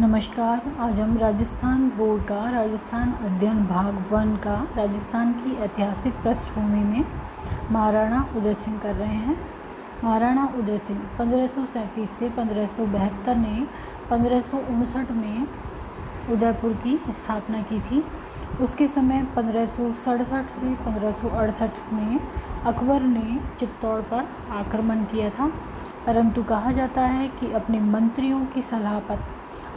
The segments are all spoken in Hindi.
नमस्कार। आज हम राजस्थान बोर्ड का राजस्थान अध्ययन भाग 1 का राजस्थान की ऐतिहासिक पृष्ठभूमि में महाराणा उदय सिंह कर रहे हैं। महाराणा उदय सिंह 1537 से 1572 ने 1559 में उदयपुर की स्थापना की थी। उसके समय 1567 से 1568 में अकबर ने चित्तौड़ पर आक्रमण किया था, परंतु कहा जाता है कि अपने मंत्रियों की सलाह पर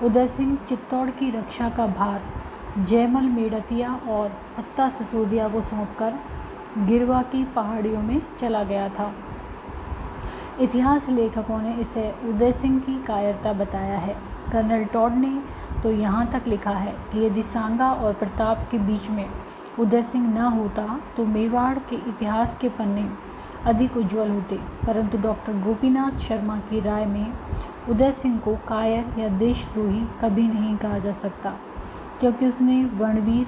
उदय सिंह चित्तौड़ की रक्षा का भार जयमल मेड़तिया और फत्ता सिसोदिया को सौंपकर गिरवा की पहाड़ियों में चला गया था। इतिहास लेखकों ने इसे उदय सिंह की कायरता बताया है। कर्नल टॉड ने तो यहाँ तक लिखा है कि यदि सांगा और प्रताप के बीच में उदय सिंह न होता तो मेवाड़ के इतिहास के पन्ने अधिक उज्जवल होते, परंतु डॉक्टर गोपीनाथ शर्मा की राय में उदय सिंह को कायर या देशद्रोही कभी नहीं कहा जा सकता, क्योंकि उसने वर्णवीर,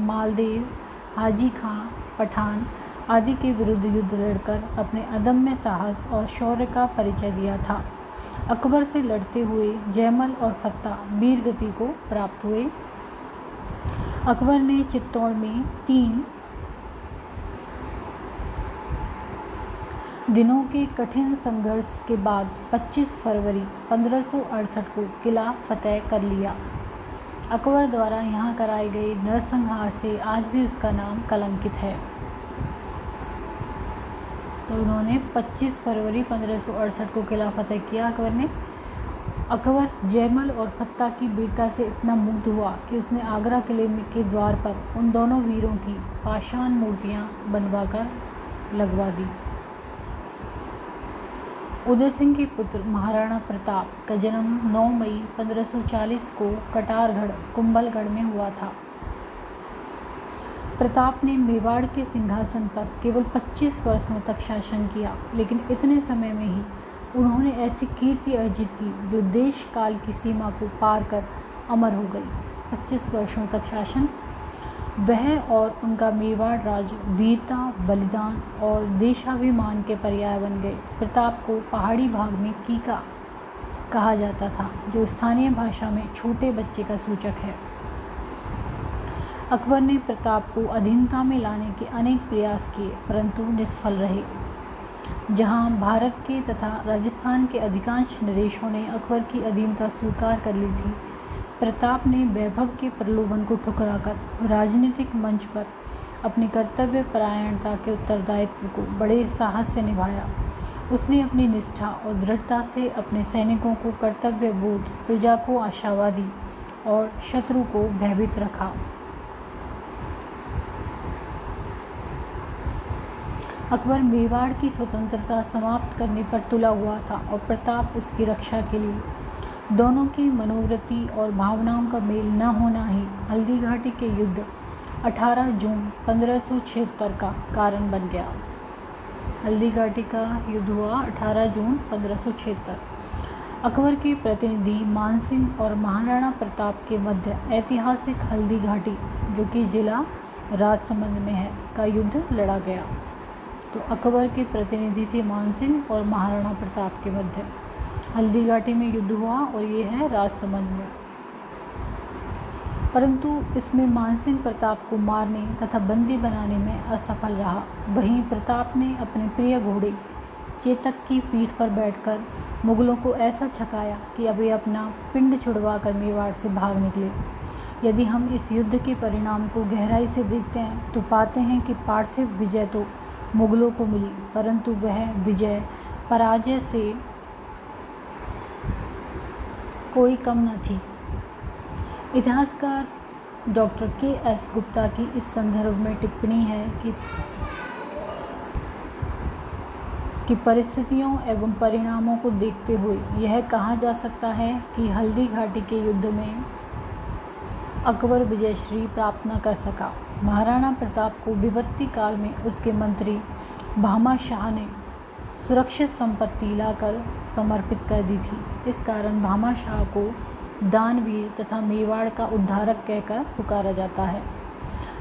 मालदेव, हाजी खां, पठान आदि के विरुद्ध युद्ध लड़कर अपने अदम्य साहस और शौर्य का परिचय दिया था। अकबर से लड़ते हुए जयमल और फत्ता वीर गति को प्राप्त हुए। अकबर ने चित्तौड़ में 3 दिनों के कठिन संघर्ष के बाद 25 फरवरी 1568 को किला फतेह कर लिया। अकबर द्वारा यहाँ कराए गए नरसंहार से आज भी उसका नाम कलंकित है। तो उन्होंने 25 फरवरी 1568 को किला फतेह किया अकबर ने। अकबर जयमल और फत्ता की वीरता से इतना मुग्ध हुआ कि उसने आगरा किले के द्वार पर उन दोनों वीरों की पाषाण मूर्तियाँ बनवाकर लगवा दी। उदय सिंह के पुत्र महाराणा प्रताप का जन्म 9 मई 1540 को कटारगढ़ कुंभलगढ़ में हुआ था। प्रताप ने मेवाड़ के सिंहासन पर केवल 25 वर्षों तक शासन किया, लेकिन इतने समय में ही उन्होंने ऐसी कीर्ति अर्जित की जो देश काल की सीमा को पार कर अमर हो गई। 25 वर्षों तक शासन, वह और उनका मेवाड़ राज वीरता, बलिदान और देशाभिमान के पर्याय बन गए। प्रताप को पहाड़ी भाग में कीका कहा जाता था, जो स्थानीय भाषा में छोटे बच्चे का सूचक है। अकबर ने प्रताप को अधीनता में लाने के अनेक प्रयास किए, परंतु निष्फल रहे। जहां भारत के तथा राजस्थान के अधिकांश नरेशों ने अकबर की अधीनता स्वीकार कर ली थी, प्रताप ने वैभव के प्रलोभन को ठुकराकर राजनीतिक मंच पर अपनी कर्तव्य परायणता के उत्तरदायित्व को बड़े साहस से निभाया। उसने अपनी निष्ठा और दृढ़ता से अपने सैनिकों को कर्तव्य बोध, प्रजा को आशावादी और शत्रु को भयभीत रखा। अकबर मेवाड़ की स्वतंत्रता समाप्त करने पर तुला हुआ था और प्रताप उसकी रक्षा के लिए। दोनों की मनोवृत्ति और भावनाओं का मेल न होना ही हल्दी घाटी के युद्ध 18 जून 1576 का कारण बन गया। हल्दी घाटी का युद्ध हुआ 18 जून 1576। अकबर के प्रतिनिधि मानसिंह और महाराणा प्रताप के मध्य ऐतिहासिक हल्दी घाटी, जो कि जिला राजसमंद में है, का युद्ध लड़ा गया। तो अकबर के प्रतिनिधि थे मानसिंह और महाराणा प्रताप के मध्य हल्दी घाटी में युद्ध हुआ, और ये है राजसमंद में। परंतु इसमें मानसिंह प्रताप को मारने तथा बंदी बनाने में असफल रहा। वहीं प्रताप ने अपने प्रिय घोड़े चेतक की पीठ पर बैठकर मुगलों को ऐसा छकाया कि अब वे अपना पिंड छुड़वा कर मेवाड़ से भाग निकले। यदि हम इस युद्ध के परिणाम को गहराई से देखते हैं तो पाते हैं कि पार्थिव विजय तो मुगलों को मिली, परंतु वह विजय पराजय से कोई कम न थी। इतिहासकार डॉक्टर के.एस. गुप्ता की इस संदर्भ में टिप्पणी है कि परिस्थितियों एवं परिणामों को देखते हुए यह कहा जा सकता है कि हल्दी घाटी के युद्ध में अकबर विजयश्री प्राप्त न कर सका। महाराणा प्रताप को विपत्ति काल में उसके मंत्री भामा शाह ने सुरक्षित संपत्ति लाकर समर्पित कर दी थी। इस कारण भामा शाह को दानवीर तथा मेवाड़ का उद्धारक कहकर पुकारा जाता है।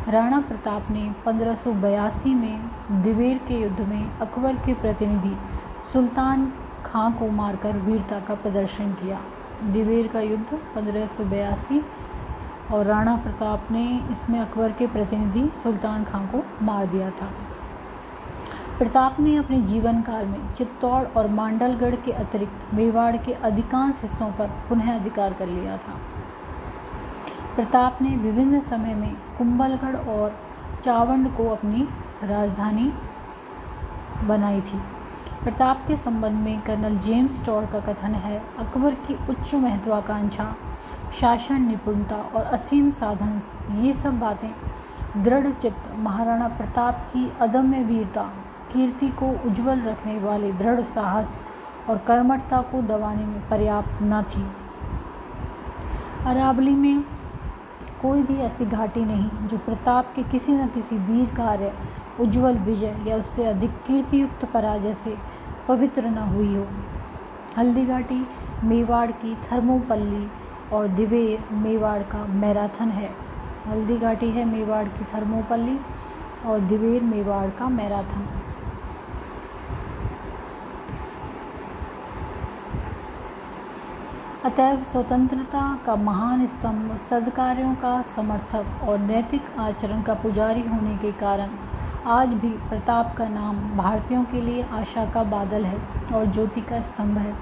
राणा प्रताप ने 1582 में दिवेर के युद्ध में अकबर के प्रतिनिधि सुल्तान खां को मारकर वीरता का प्रदर्शन किया। दिवेर का युद्ध 1582 और राणा प्रताप ने इसमें अकबर के प्रतिनिधि सुल्तान खां को मार दिया था। प्रताप ने अपने जीवन काल में चित्तौड़ और मांडलगढ़ के अतिरिक्त मेवाड़ के अधिकांश हिस्सों पर पुनः अधिकार कर लिया था। प्रताप ने विभिन्न समय में कुंभलगढ़ और चावंड को अपनी राजधानी बनाई थी। प्रताप के संबंध में कर्नल जेम्स टॉड का कथन है, अकबर की उच्च महत्वाकांक्षा, शासन निपुणता और असीम साधन, ये सब बातें दृढ़ चित्त महाराणा प्रताप की अदम्य वीरता, कीर्ति को उज्जवल रखने वाले दृढ़ साहस और कर्मठता को दबाने में पर्याप्त न थी। अरावली में कोई भी ऐसी घाटी नहीं जो प्रताप के किसी न किसी वीर कार्य, उज्जवल विजय या उससे अधिक कीर्तियुक्त पराजय से पवित्र न हुई हो। हल्दी घाटी मेवाड़ की थर्मोपल्ली और दिवेर मेवाड़ का मैराथन है। हल्दी घाटी है मेवाड़ की थर्मोपल्ली और दिवेर मेवाड़ का मैराथन। अतएव स्वतंत्रता का महान स्तंभ, सद्कार्यों का समर्थक और नैतिक आचरण का पुजारी होने के कारण आज भी प्रताप का नाम भारतीयों के लिए आशा का बादल है और ज्योति का स्तंभ है।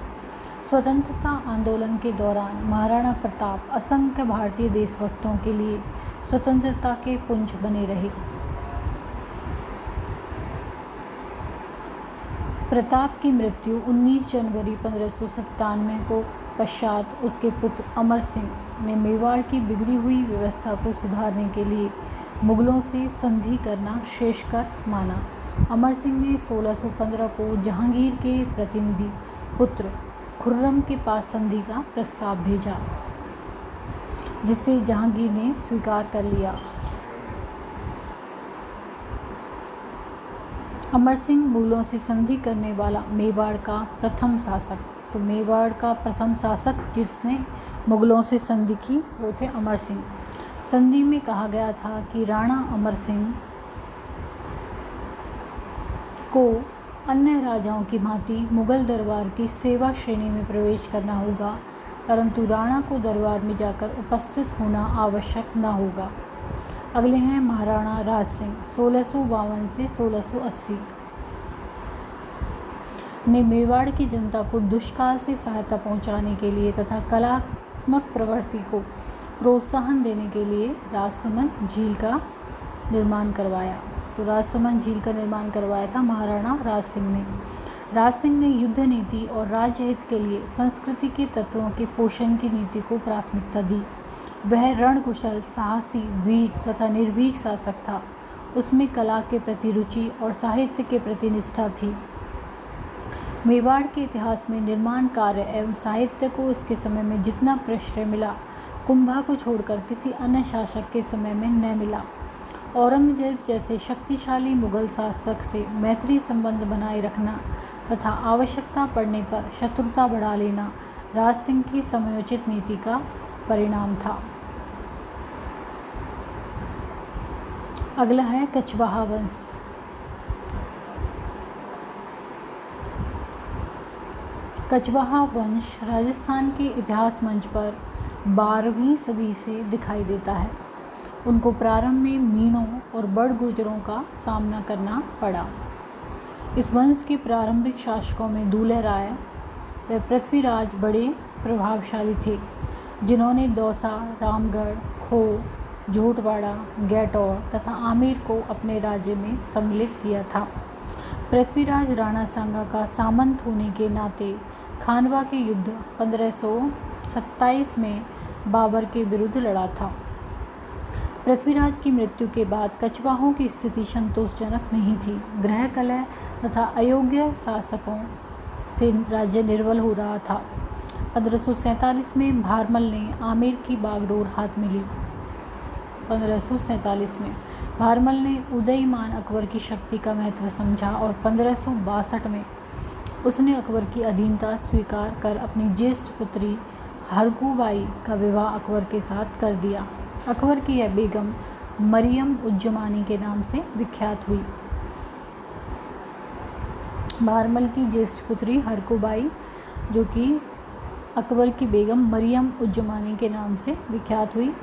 स्वतंत्रता आंदोलन के दौरान महाराणा प्रताप असंख्य भारतीय देशभक्तों के लिए स्वतंत्रता के पुंज बने रहे। प्रताप की मृत्यु 19 जनवरी 1597 को पश्चात उसके पुत्र अमर सिंह ने मेवाड़ की बिगड़ी हुई व्यवस्था को सुधारने के लिए मुगलों से संधि करना श्रेयस्कर माना। अमर सिंह ने 1615 को जहांगीर के प्रतिनिधि पुत्र खुर्रम के पास संधि का प्रस्ताव भेजा, जिसे जहांगीर ने स्वीकार कर लिया। अमर सिंह मुगलों से संधि करने वाला मेवाड़ का प्रथम शासक, तो मेवाड़ का प्रथम शासक जिसने मुगलों से संधि की वो थे अमर सिंह। संधि में कहा गया था कि राणा अमर सिंह को अन्य राजाओं की भांति मुगल दरबार की सेवा श्रेणी में प्रवेश करना होगा, परंतु राणा को दरबार में जाकर उपस्थित होना आवश्यक न होगा। अगले हैं महाराणा राज सिंह 1652 से 1680 ने मेवाड़ की जनता को दुष्काल से सहायता पहुंचाने के लिए तथा कलात्मक प्रवृत्ति को प्रोत्साहन देने के लिए राजसमंद झील का निर्माण करवाया। तो राजसमंद झील का निर्माण करवाया था महाराणा राज सिंह ने। राज सिंह ने युद्ध नीति और राज्य हित के लिए संस्कृति के तत्वों के पोषण की नीति को प्राथमिकता दी। वह रणकुशल, साहसी, वीर तथा निर्भीक शासक था। उसमें कला के प्रति रुचि और साहित्य के प्रति निष्ठा थी। मेवाड़ के इतिहास में निर्माण कार्य एवं साहित्य को इसके समय में जितना प्रश्रय मिला, कुंभा को छोड़कर किसी अन्य शासक के समय में न मिला। औरंगजेब जैसे शक्तिशाली मुगल शासक से मैत्री संबंध बनाए रखना तथा आवश्यकता पड़ने पर शत्रुता बढ़ा लेना राज सिंह की समयोचित नीति का परिणाम था। अगला है कछवाहा वंश। कछवाहा वंश राजस्थान के इतिहास मंच पर 12वीं सदी से दिखाई देता है। उनको प्रारंभ में मीणों और बड़ गुर्जरों का सामना करना पड़ा। इस वंश के प्रारंभिक शासकों में दूल्हे राय व पृथ्वीराज बड़े प्रभावशाली थे, जिन्होंने दौसा, रामगढ़, खो, झोटवाड़ा, गैटौर तथा आमेर को अपने राज्य में सम्मिलित किया था। पृथ्वीराज राणा सांगा का सामंत होने के नाते खानवा के युद्ध 1527 में बाबर के विरुद्ध लड़ा था। पृथ्वीराज की मृत्यु के बाद कछवाहों की स्थिति संतोषजनक नहीं थी। गृह कलह तथा अयोग्य शासकों से राज्य निर्बल हो रहा था। 1547 में भारमल ने आमेर की बागडोर हाथ में ली। 1547 में भारमल ने उदयीमान अकबर की शक्ति का महत्व समझा और 1562 में उसने अकबर की अधीनता स्वीकार कर अपनी ज्येष्ठ पुत्री हरकूबाई का विवाह अकबर के साथ कर दिया। अकबर की यह बेगम मरियम उज्जमानी के नाम से विख्यात हुई। भारमल की ज्येष्ठ पुत्री हरकूबाई, जो कि अकबर की बेगम मरियम उज़्ज़मानी के नाम से विख्यात हुई।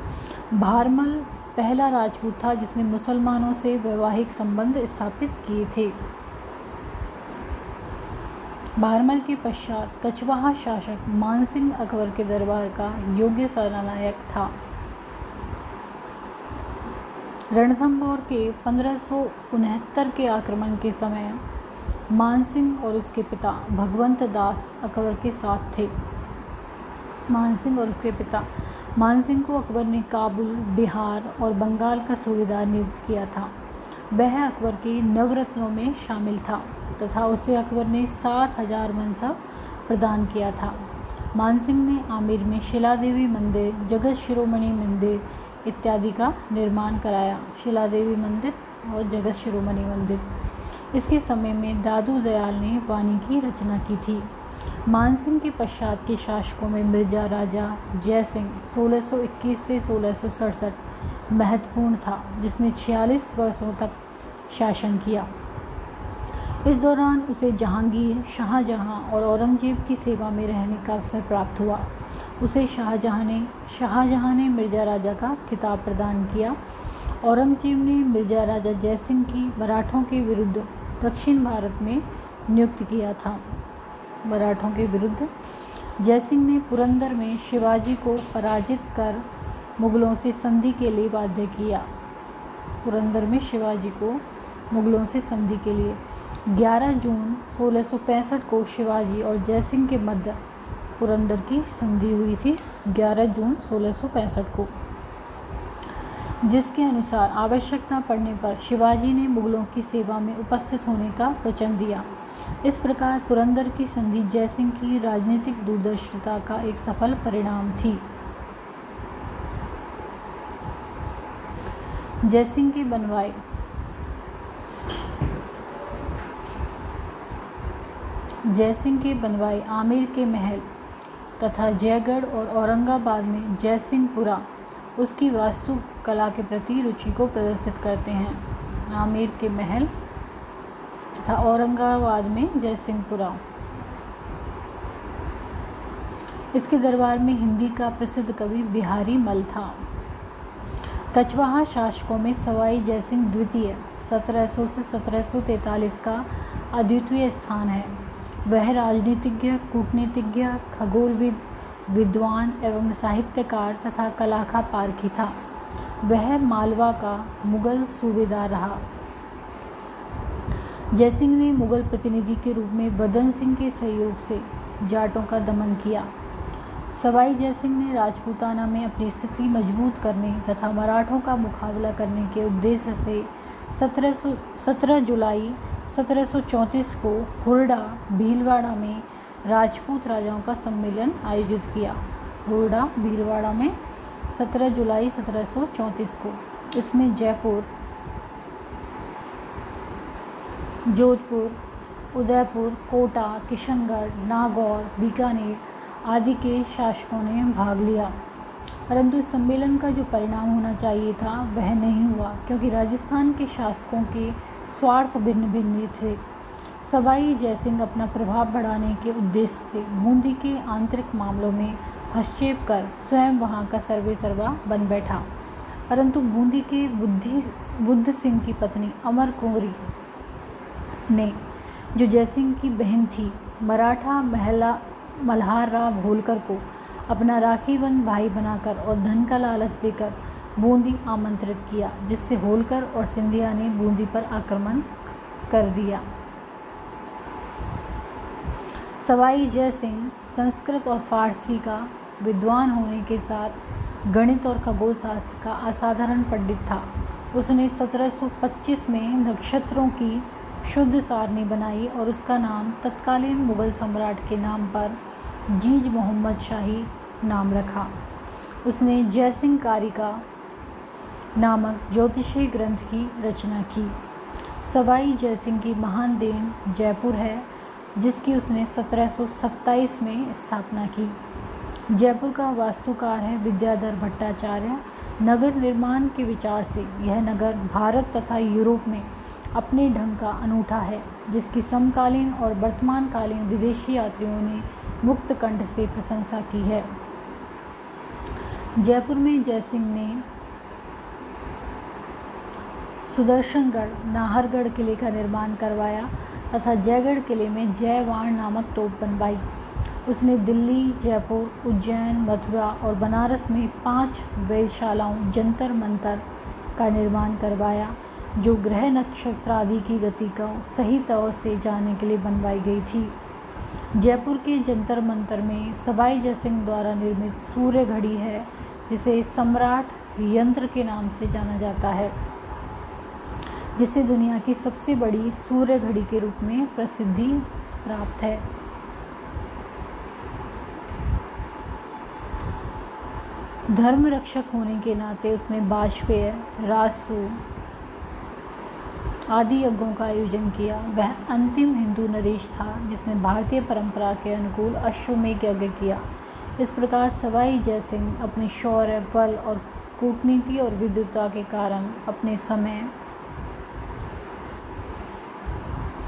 भारमल पहला राजपूत था जिसने मुसलमानों से वैवाहिक संबंध स्थापित किए थे। भारमल के पश्चात कछवाहा शासक मानसिंह अकबर के दरबार का योग्य सेनानायक था। रणथंभौर के 1569 के आक्रमण के समय मानसिंह और उसके पिता भगवंत दास अकबर के साथ थे। मानसिंह को अकबर ने काबुल, बिहार और बंगाल का सूबेदार नियुक्त किया था। वह अकबर के नवरत्नों में शामिल था तथा उसे अकबर ने 7,000 मनसब प्रदान किया था। मानसिंह ने आमेर में शिला देवी मंदिर, जगत शिरोमणि मंदिर इत्यादि का निर्माण कराया। शिला देवी मंदिर और जगत शिरोमणि मंदिर। इसके समय में दादू दयाल ने वाणी की रचना की थी। मानसिंह के पश्चात के शासकों में मिर्जा राजा जयसिंह 1621 से 1667 महत्वपूर्ण था, जिसने 46 वर्षों तक शासन किया। इस दौरान उसे जहांगीर, शाहजहां और औरंगजेब की सेवा में रहने का अवसर प्राप्त हुआ। उसे शाहजहां ने मिर्जा राजा का खिताब प्रदान किया। औरंगजेब ने मिर्जा राजा जयसिंह की मराठों के विरुद्ध दक्षिण भारत में नियुक्त किया था। मराठों के विरुद्ध जयसिंह ने पुरंदर में शिवाजी को पराजित कर मुगलों से संधि के लिए बाध्य किया। पुरंदर में शिवाजी को मुगलों से संधि के लिए 11 जून 1665 को शिवाजी और जयसिंह के मध्य पुरंदर की संधि हुई थी। 11 जून 1665 को, जिसके अनुसार आवश्यकता पड़ने पर शिवाजी ने मुगलों की सेवा में उपस्थित होने का वचन दिया। इस प्रकार पुरंदर की संधि जयसिंह की राजनीतिक दूरदर्शिता का एक सफल परिणाम थी। जयसिंह के बनवाए आमेर के महल तथा जयगढ़ और औरंगाबाद में जयसिंहपुरा उसकी वास्तु कला के प्रति रुचि को प्रदर्शित करते हैं। आमेर के महल तथा औरंगाबाद में जयसिंहपुरा। इसके दरबार में हिंदी का प्रसिद्ध कवि बिहारी मल था। कछवाहा शासकों में सवाई जयसिंह द्वितीय 1700 से 1743 का अद्वितीय स्थान है। वह राजनीतिज्ञ, कूटनीतिज्ञ, खगोलविद, विद्वान एवं साहित्यकार तथा कलाका पारखी था। वह मालवा का मुगल सूबेदार रहा। जयसिंह ने मुगल प्रतिनिधि के रूप में बदन सिंह के सहयोग से जाटों का दमन किया। सवाई जयसिंह ने राजपूताना में अपनी स्थिति मजबूत करने तथा मराठों का मुकाबला करने के उद्देश्य से 17 जुलाई 1734 को हुरडा भीलवाड़ा में राजपूत राजाओं का सम्मेलन आयोजित किया। हुरडा भीलवाड़ा में 17 जुलाई 1734 को। इसमें जयपुर, जोधपुर, उदयपुर, कोटा, किशनगढ़, नागौर, बीकानेर आदि के शासकों ने भाग लिया, परंतु इस सम्मेलन का जो परिणाम होना चाहिए था वह नहीं हुआ, क्योंकि राजस्थान के शासकों के स्वार्थ भिन्न भिन्न थे। सवाई जयसिंह अपना प्रभाव बढ़ाने के उद्देश्य से बूंदी के आंतरिक मामलों में हस्तक्षेप कर स्वयं वहां का सर्वेसर्वा बन बैठा, परंतु बूंदी के बुद्ध सिंह की पत्नी अमर कुंवरी ने, जो जयसिंह की बहन थी, मराठा मल्हार राव होलकर को अपना राखीबंद भाई बनाकर और धन का लालच देकर बूंदी आमंत्रित किया, जिससे होलकर और सिंधिया ने बूंदी पर आक्रमण कर दिया। सवाई जयसिंह संस्कृत और फारसी का विद्वान होने के साथ गणित और खगोल शास्त्र का असाधारण पंडित था। उसने 1725 में नक्षत्रों की शुद्ध सारणी बनाई और उसका नाम तत्कालीन मुगल सम्राट के नाम पर जीज मोहम्मद शाही नाम रखा। उसने जयसिंह कारिका नामक ज्योतिषीय ग्रंथ की रचना की। सवाई जयसिंह की महान देन जयपुर है, जिसकी उसने 1727 में स्थापना की। जयपुर का वास्तुकार है विद्याधर भट्टाचार्य। नगर निर्माण के विचार से यह नगर भारत तथा यूरोप में अपने ढंग का अनूठा है, जिसकी समकालीन और वर्तमानकालीन विदेशी यात्रियों ने मुक्त कंठ से प्रशंसा की है। जयपुर में जयसिंह ने सुदर्शनगढ़, नाहरगढ़ किले का निर्माण करवाया तथा जयगढ़ किले में जयवाण नामक तोप बनवाई। उसने दिल्ली, जयपुर, उज्जैन, मथुरा और बनारस में 5 वेधशालाओं, जंतर मंतर का निर्माण करवाया, जो ग्रह नक्षत्र आदि की गति को सही तौर से जानने के लिए बनवाई गई थी। जयपुर के जंतर मंतर में सवाई जयसिंह द्वारा निर्मित सूर्य घड़ी है, जिसे सम्राट यंत्र के नाम से जाना जाता है, जिसे दुनिया की सबसे बड़ी सूर्य घड़ी के रूप में प्रसिद्धि प्राप्त है। धर्म रक्षक होने के नाते उसने वाजपेय, राजसूय आदि यज्ञों का आयोजन किया। वह अंतिम हिंदू नरेश था जिसने भारतीय परंपरा के अनुकूल अश्वमेध यज्ञ किया। इस प्रकार सवाई जयसिंह अपने शौर्य, बल और कूटनीति और विद्वता के कारण अपने समय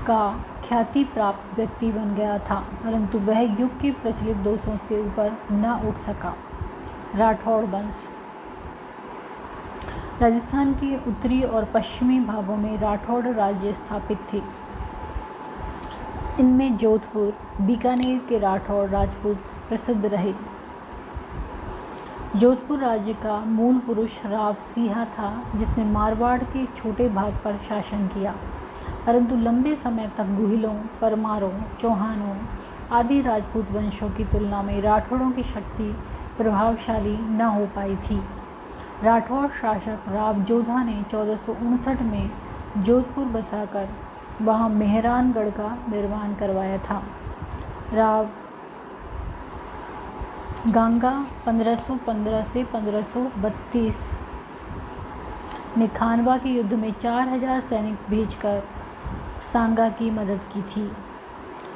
का ख्याति प्राप्त व्यक्ति बन गया था, परंतु वह युग के प्रचलित दोषों से ऊपर न उठ सका। राठौड़ वंश। राजस्थान के उत्तरी और पश्चिमी भागों में राठौड़ राज्य स्थापित थे। इनमें जोधपुर, बीकानेर के राठौड़ राजपूत प्रसिद्ध रहे। जोधपुर राज्य का मूल पुरुष राव सिंहा था, जिसने मारवाड़ के एक छोटे भाग पर शासन किया, परंतु लंबे समय तक गुहिलों, परमारों, चौहानों आदि राजपूत वंशों की तुलना में राठौड़ों की शक्ति प्रभावशाली न हो पाई थी। राठौड़ शासक राव जोधा ने 1459 में जोधपुर बसाकर वहां मेहरानगढ़ का निर्माण करवाया था। राव गांगा 1515 से 1532 ने खानवा के युद्ध में 4000 सैनिक भेजकर सांगा की मदद की थी।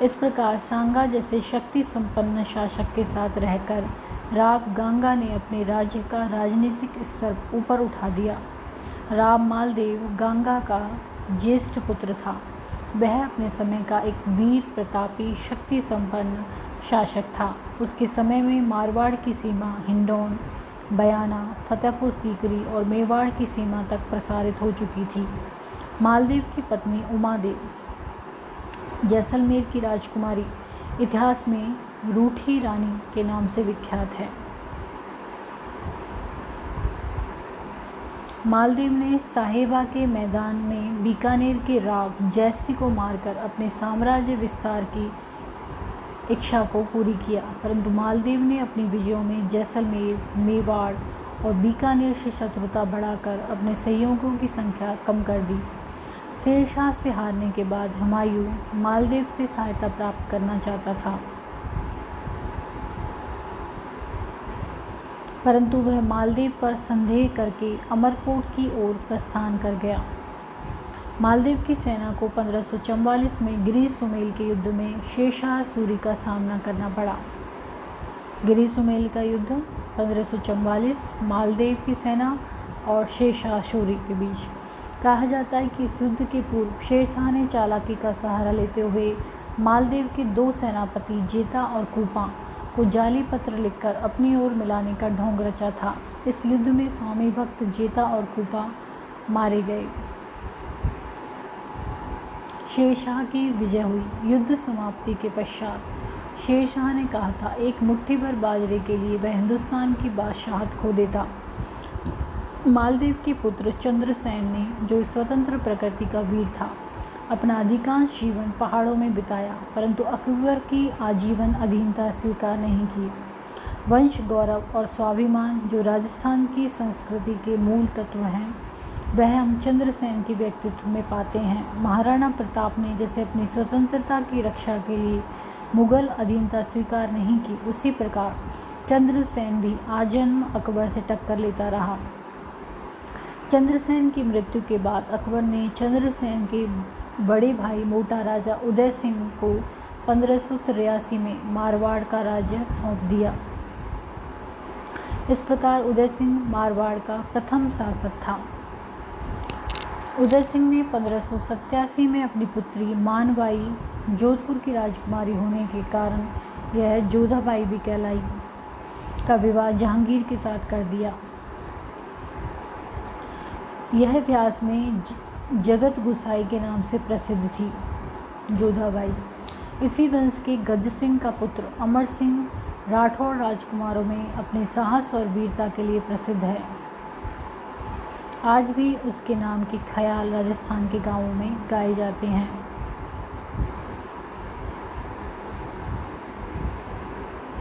इस प्रकार सांगा जैसे शक्ति संपन्न शासक के साथ रहकर राव गांगा ने अपने राज्य का राजनीतिक स्तर ऊपर उठा दिया। राव मालदेव गांगा का ज्येष्ठ पुत्र था। वह अपने समय का एक वीर प्रतापी, शक्ति संपन्न शासक था। उसके समय में मारवाड़ की सीमा हिंडौन, बयाना, फतेहपुर सीकरी और मेवाड़ की सीमा तक प्रसारित हो चुकी थी। मालदेव की पत्नी उमादेव जैसलमेर की राजकुमारी इतिहास में रूठी रानी के नाम से विख्यात है। मालदेव ने साहेबा के मैदान में बीकानेर के राव जयसिंह को मारकर अपने साम्राज्य विस्तार की इच्छा को पूरी किया, परंतु मालदेव ने अपनी विजयों में जैसलमेर, मेवाड़ और बीकानेर से शत्रुता बढ़ाकर अपने सहयोगियों की संख्या कम कर दी। शेरशाह से हारने के बाद हुमायूं मालदेव से सहायता प्राप्त करना चाहता था, परंतु वह मालदेव पर संदेह करके अमरकोट की ओर प्रस्थान कर गया। मालदेव की सेना को 1544 में गिरी सुमेल के युद्ध में शेरशाह सूरी का सामना करना पड़ा। गिरी सुमेल का युद्ध 1544 मालदेव की सेना और शेरशाह सूरी के बीच। कहा जाता है कि इस युद्ध के पूर्व शेरशाह ने चालाकी का सहारा लेते हुए मालदेव के 2 सेनापति जेता और कूपा को जाली पत्र लिखकर अपनी ओर मिलाने का ढोंग रचा था। इस युद्ध में स्वामी भक्त जेता और कूपा मारे गए। शेरशाह की विजय हुई। युद्ध समाप्ति के पश्चात शेरशाह ने कहा था, एक मुट्ठी भर बाजरे के लिए वह हिंदुस्तान की बादशाहत खो देता। मालदेव के पुत्र चंद्रसेन ने, जो स्वतंत्र प्रकृति का वीर था, अपना अधिकांश जीवन पहाड़ों में बिताया, परंतु अकबर की आजीवन अधीनता स्वीकार नहीं की। वंश गौरव और स्वाभिमान, जो राजस्थान की संस्कृति के मूल तत्व हैं, वह हम चंद्रसेन के व्यक्तित्व में पाते हैं। महाराणा प्रताप ने जैसे अपनी स्वतंत्रता की रक्षा के लिए मुगल अधीनता स्वीकार नहीं की, उसी प्रकार चंद्रसेन भी आजन्म अकबर से टक्कर लेता रहा। चंद्रसेन की मृत्यु के बाद अकबर ने चंद्रसेन के बड़े भाई मोटा राजा उदय सिंह को 1583 में मारवाड़ का राज्य सौंप दिया। इस प्रकार उदय सिंह मारवाड़ का प्रथम शासक था। उदय सिंह ने 1587 में अपनी पुत्री मानबाई जोधपुर की राजकुमारी होने के कारण यह जोधाबाई भी कहलाई, का विवाह जहांगीर के साथ कर दिया। यह इतिहास में जगत गुसाई के नाम से प्रसिद्ध थी। जोधाबाई इसी वंश के गज सिंह का पुत्र अमर सिंह राठौर राजकुमारों में अपने साहस और वीरता के लिए प्रसिद्ध है। आज भी उसके नाम के ख्याल राजस्थान के गांवों में गाए जाते हैं।